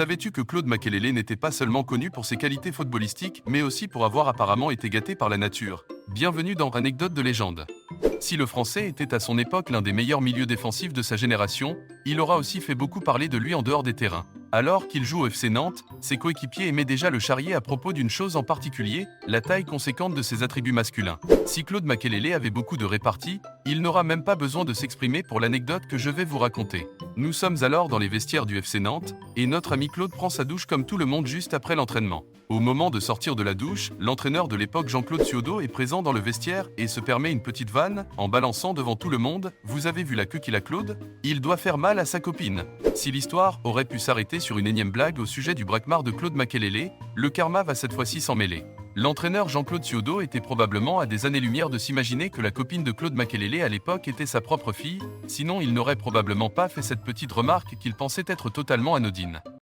Savais-tu que Claude Makélélé n'était pas seulement connu pour ses qualités footballistiques, mais aussi pour avoir apparemment été gâté par la nature? Bienvenue dans Anecdote de légende. Si le Français était à son époque l'un des meilleurs milieux défensifs de sa génération, il aura aussi fait beaucoup parler de lui en dehors des terrains. Alors qu'il joue au FC Nantes, ses coéquipiers aimaient déjà le charrier à propos d'une chose en particulier, la taille conséquente de ses attributs masculins. Si Claude Makélélé avait beaucoup de répartie, il n'aura même pas besoin de s'exprimer pour l'anecdote que je vais vous raconter. Nous sommes alors dans les vestiaires du FC Nantes, et notre ami Claude prend sa douche comme tout le monde juste après l'entraînement. Au moment de sortir de la douche, l'entraîneur de l'époque Jean-Claude Ciodo est présent dans le vestiaire et se permet une petite vanne, en balançant devant tout le monde « Vous avez vu la queue qu'il a Claude? Il doit faire mal à sa copine ». Si l'histoire aurait pu s'arrêter sur une énième blague au sujet du braquemar de Claude Makélélé, le karma va cette fois-ci s'en mêler. L'entraîneur Jean-Claude Ciodo était probablement à des années-lumière de s'imaginer que la copine de Claude Makélélé à l'époque était sa propre fille, sinon il n'aurait probablement pas fait cette petite remarque qu'il pensait être totalement anodine.